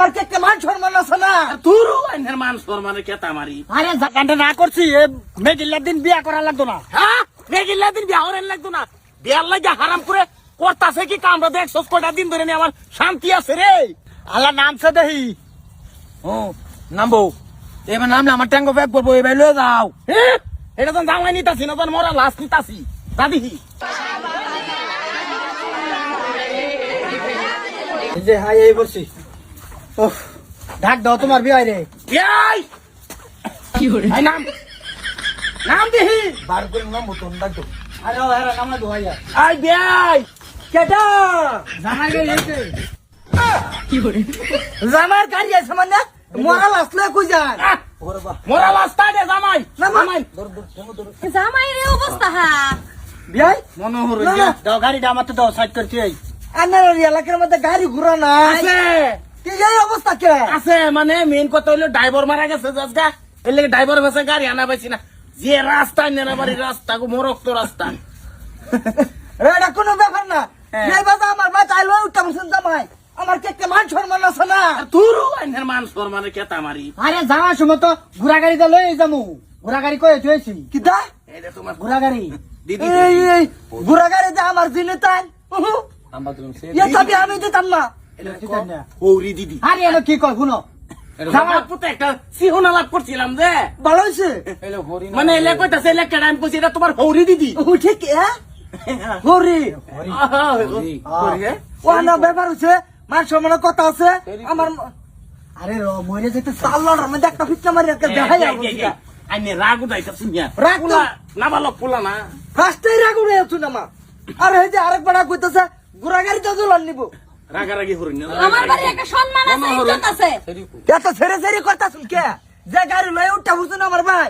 আমার কে কে মান সম্মান আছে না তুরু আইনের মান সম্মানের কেতা মারি আরে জাকানটা না করছি মেঘিল্লার দিন বিয়া করা লাগতো না হ্যাঁ মেঘিল্লা দিন বিয়া হরেন লাগতো না বিয়ার লাগে হারাম করে করতাছে কি কামটা দেখছস কয়টা দিন ধরে নি আমার শান্তি আছে রে আল্লাহ নামছে দেহি ও নামবো এবার নামলে আমার ট্যাঙ্গো ব্যাগ করবো এবার লয়ে যাও হ্যাঁ এটা তো জামাই নিতাছি না তো মরা লাশ নিতাছি দাদি এই যে হাই এই বলছি ও ঢাক দাও তোমার বিয়ে রে এই কি হরে আই নাম নাম দিহি বার করে নাম মতন ডাক দাও আরে ও হেরা কামা দো ভাইয়া আই বিয়াই কেডা জামাই গেছে কি হরে জামাই গাড়ি আছে মানে মরাল আসলে কই যান ওরে বাহ মরা লাশ তাই জামাই না জামাই ধর ধর ঠেঙ্গো ধর জামাইয়ের এই অবস্থা হা বিয়াই মনোহর না, না। দাও গাড়িটা আমার তো দাও সাইড করতে এই আনার এলাকার মধ্যে গাড়ি ঘুরা না আছে কি এই অবস্থা কে আছে মানে মেইন কথা হইলো ড্রাইভার মারা গেছে জাজগা এর লাগে ড্রাইভার বেসে গাড়ি আনা পাইছি না যে রাস্তা নেনা বাড়ির রাস্তা গো মরক্ত রাস্তা এটা কোনো ব্যাপার না হ্যাঁ। এই বাজা আমার মা চাইলো উঠতাম শুনতাম জামাই আমার কে কে মান সম্মান আছে না তুরু আইনের মান সম্মানের কেতা মারি আরে যাওয়ার সময় তো ঘোড়া গাড়িতে লয়ে যাবো ঘোড়া গাড়ি কয়ে থুয়েছি কিতা এই যে তোমার ঘোড়া গাড়ি দিদি এই এই ঘোড়া গাড়িতে আমার জিনে তাই আমরা তুমি সে এ চাবি আমি দিতাম না ওরি দিদি আরে এলো কি কয় শুনো আমার পুতে একটা সিহনা লাভ করছিলাম যে ভালো হয়েছে মানে এলে কইতাছে এলে কেডা আমি কইছি এটা তোমার হৌরি দিদি ও ঠিক হরি আহা, হৌরি, হ্যাঁ? ও না ব্যাপার হচ্ছে মান সম্মানের কথা আছে আমার আরে র মরে যেতে চাল্লার মধ্যে একটা ফিটনা মারি একটা দেখাই যাবো আইনে রাগ উঠাইছে শুনিয়া রাগ তো- পুলা না ভালো পুলা না ফার্স্টেই রাগ উড়ে যাচ্ছ না মা আর এই যে আরেক বেড়া কইতেছে ঘোড়া গাড়িতে জোলান নিব রাগারাগি হরিণ আমার বাড়ি একটা সম্মান আছে ইজ্জত আছে এত ছেড়ে ছেড়ে করতাছুন কে যে গাড়ি লয়ে উঠা বুঝছো না আমার ভাই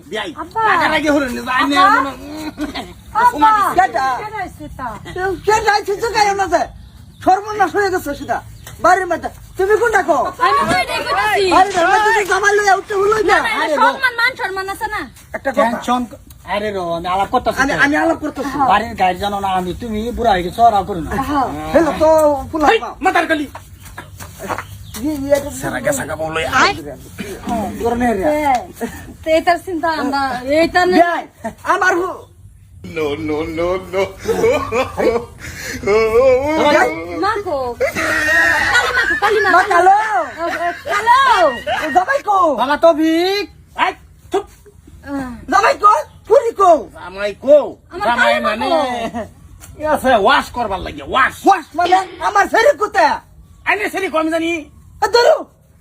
বিয়াই আব্বা। রাগারাগি হরিণ আইনে আব্বা কেটা? কেডা হইছে তা? কে যাইছিস তো গাড়ি মাঝে সর্বনাশ হয়ে গেছে সেটা বাড়ির মধ্যে তুমি কোনটা কো আমি তো এটাই কইতাছি বাড়ির মধ্যে তুমি জামাই লয়ে উঠতে হলো না না, এটা সম্মান মান সম্মান আছে না একটা কথা টেনশন আরে রো আমি আলাপ করতেছি আমি আলাপ করতেছি বাড়ির গাড়ি জানো না আমি তুমি বুড়া হয়ে গেছো আর করো না হ্যালো তো ফুলা হেই, মাথার কালি সারা ই গেছা বলে তে এটার চিন্তা আমরা এইটা না যাই আমার মাকো কালি মা মাকো কালো কালো জামাই কো বাবা তো ভিক আই চুপ জামাই কো পুরি কো জামাই কো আমার জামাই কালি মানে মাকো। আছে ওয়াশ করবার লাগে ওয়াশ ওয়াস মানে আমার ফেরি কোতে আইনে সেরি কম জানি ধরু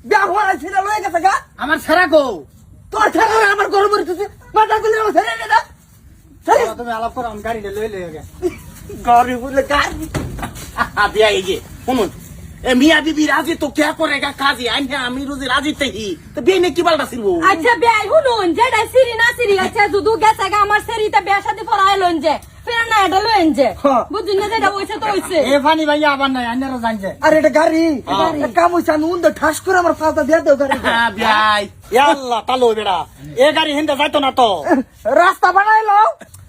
বিয়া হওয়ার ছিল লয়ে গেছে গা আমার ছেড়া গো তোর ছেলে আমার গরম পড়তেছে মাথা গুলি আমার ছেলে না ছেলে তুমি আলাপ করো আমি গাড়িটা লই লই গে গরি বলে গাড়ি বিয়া এই যে শুনুন এ মিয়া বিবি রাজি তো কে করেগা কাজী আইনে আমি রোজি রাজি তেহি তো বিয়ে নে কি বালটা ছিল আচ্ছা বেআই শুনুন যেটা সিরি না সিরি আচ্ছা যদু গেছে গা আমার সেরিতে বিয়া শাদি পড়াইলন যে ফের না এটা লইন যে হ্যাঁ। বুঝুন না যেটা হইছে তো হইছে এ ফানি ভাই আবার নাই আইনারও জানছে আরে এটা গাড়ি এক কাম হইছে আমি উন্দে ঠাস করে আমার পাতা দিয়ে দেও গাড়ি বিয়াই আল্লাহ তালো বেড়া এ গাড়ি হিন্দে যাইতো না তো রাস্তা বানাইলো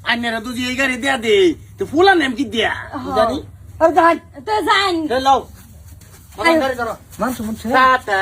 আইনের দুজি এই গাড়ি দিয়া দে তো ফুলা নেম কি দিয়া জানি আর যাই তো জান লও আমার গাড়ি ধরো মানুষ মনছে টাটা